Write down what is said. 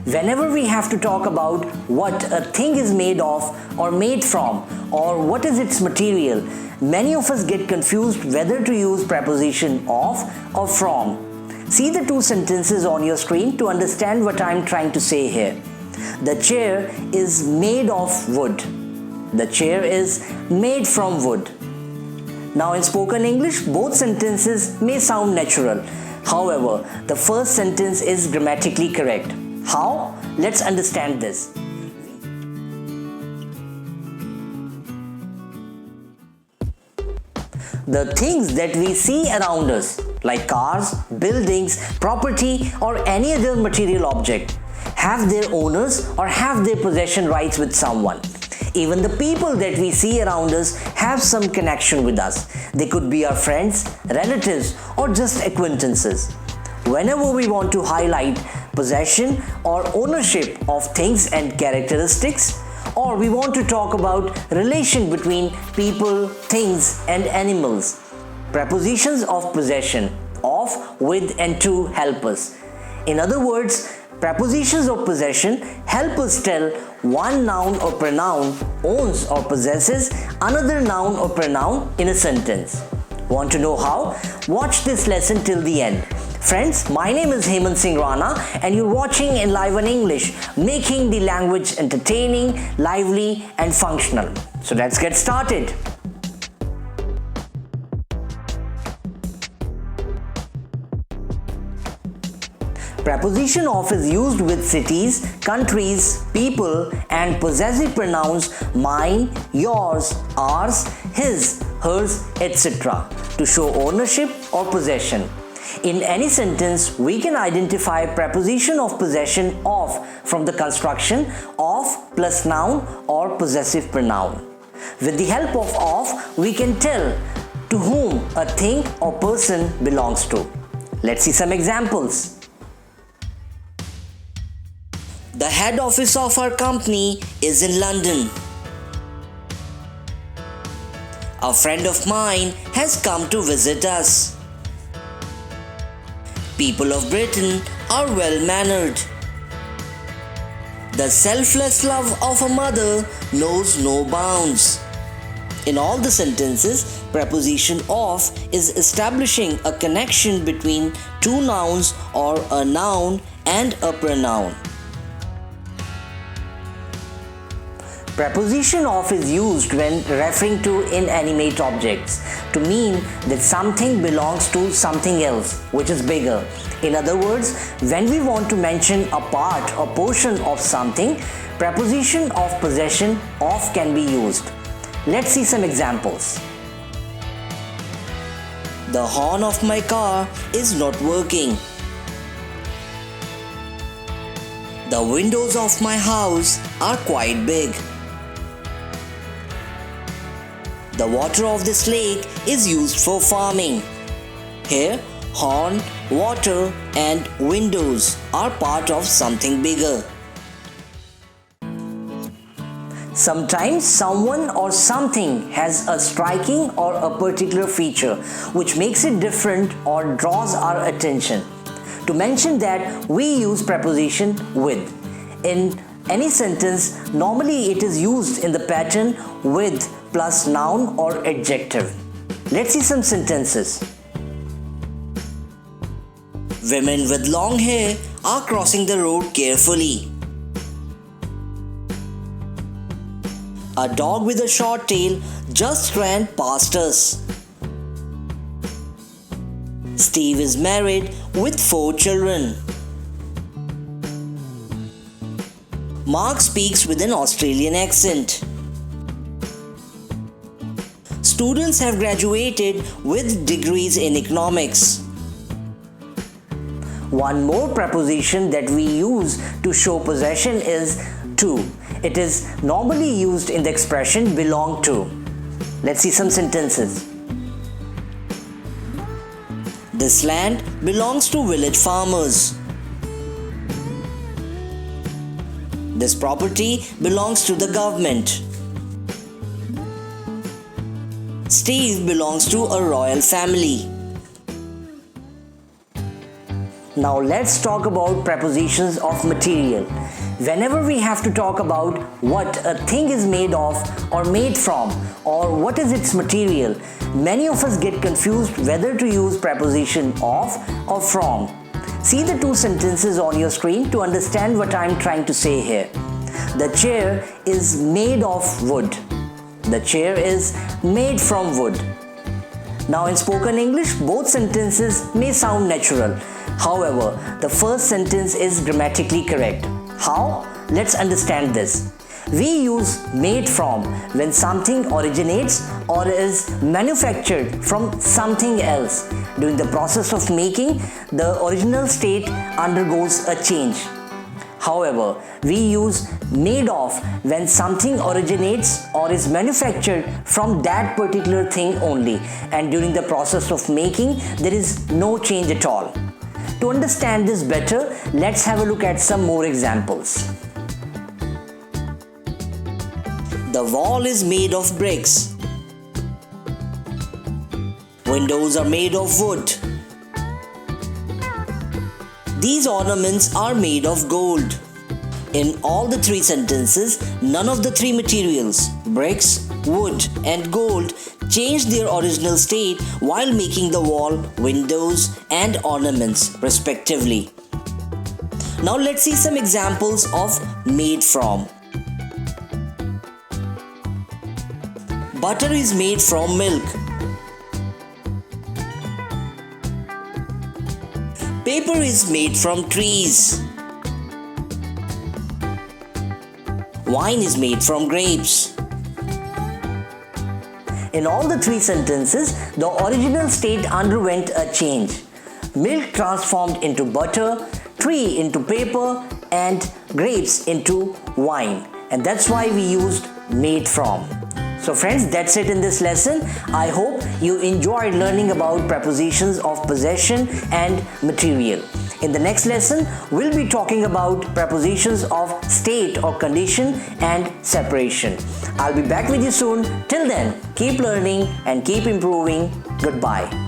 Whenever we have to talk about what a thing is made of or made from or what is its material, many of us get confused whether to use preposition of or from. See the two sentences on your screen to understand what I am trying to say here. The chair is made of wood. The chair is made from wood. Now in spoken English, both sentences may sound natural. However, the first sentence is grammatically correct. How? Let's understand this. The things that we see around us, like cars, buildings, property, or any other material object, have their owners or have their possession rights with someone. Even the people that we see around us have some connection with us. They could be our friends, relatives, or just acquaintances. Whenever we want to highlight possession or ownership of things and characteristics, or we want to talk about relation between people, things, and animals, prepositions of possession, of, with, and to help us. In other words, prepositions of possession help us tell one noun or pronoun owns or possesses another noun or pronoun in a sentence. Want to know how? Watch this lesson till the end. Friends, my name is Hemant Singh Rana and you're watching Enliven English, making the language entertaining, lively and functional. So let's get started. Preposition of is used with cities, countries, people and possessive pronouns mine, yours, ours, his, hers, etc. to show ownership or possession. In any sentence, we can identify preposition of possession of from the construction of plus noun or possessive pronoun. With the help of, we can tell to whom a thing or person belongs to. Let's see some examples. The head office of our company is in London. A friend of mine has come to visit us. People of Britain are well-mannered. The selfless love of a mother knows no bounds. In all the sentences, preposition of is establishing a connection between two nouns or a noun and a pronoun. Preposition of is used when referring to inanimate objects to mean that something belongs to something else which is bigger. In other words, when we want to mention a part or portion of something, preposition of possession of can be used. Let's see some examples. The horn of my car is not working. The windows of my house are quite big. The water of this lake is used for farming. Here, horn, water and windows are part of something bigger. Sometimes someone or something has a striking or a particular feature which makes it different or draws our attention. To mention that, we use preposition with. In any sentence, normally it is used in the pattern with plus noun or adjective. Let's see some sentences. Women with long hair are crossing the road carefully. A dog with a short tail just ran past us. Steve is married with 4 children. Mark speaks with an Australian accent. Students have graduated with degrees in economics. One more preposition that we use to show possession is to. It is normally used in the expression belong to. Let's see some sentences. This land belongs to village farmers. This property belongs to the government. Steve belongs to a royal family. Now let's talk about prepositions of material. Whenever we have to talk about what a thing is made of or made from or what is its material, many of us get confused whether to use preposition of or from. See the two sentences on your screen to understand what I'm trying to say here. The chair is made of wood. The chair is made from wood. Now in spoken English, both sentences may sound natural. However, the first sentence is grammatically correct. How? Let's understand this. We use made from when something originates or is manufactured from something else. During the process of making, the original state undergoes a change. However, we use made of when something originates or is manufactured from that particular thing only, and during the process of making, there is no change at all. To understand this better, let's have a look at some more examples. The wall is made of bricks. Windows are made of wood. These ornaments are made of gold. In all the three sentences, none of the three materials, bricks, wood, and gold, changed their original state while making the wall, windows, and ornaments, respectively. Now let's see some examples of made from. Butter is made from milk. Paper is made from trees. Wine is made from grapes. In all the three sentences, the original state underwent a change. Milk transformed into butter, tree into paper, and grapes into wine. And that's why we used made from. So friends, that's it in this lesson. I hope you enjoyed learning about prepositions of possession and material. In the next lesson, we'll be talking about prepositions of state or condition and separation. I'll be back with you soon. Till then, keep learning and keep improving. Goodbye.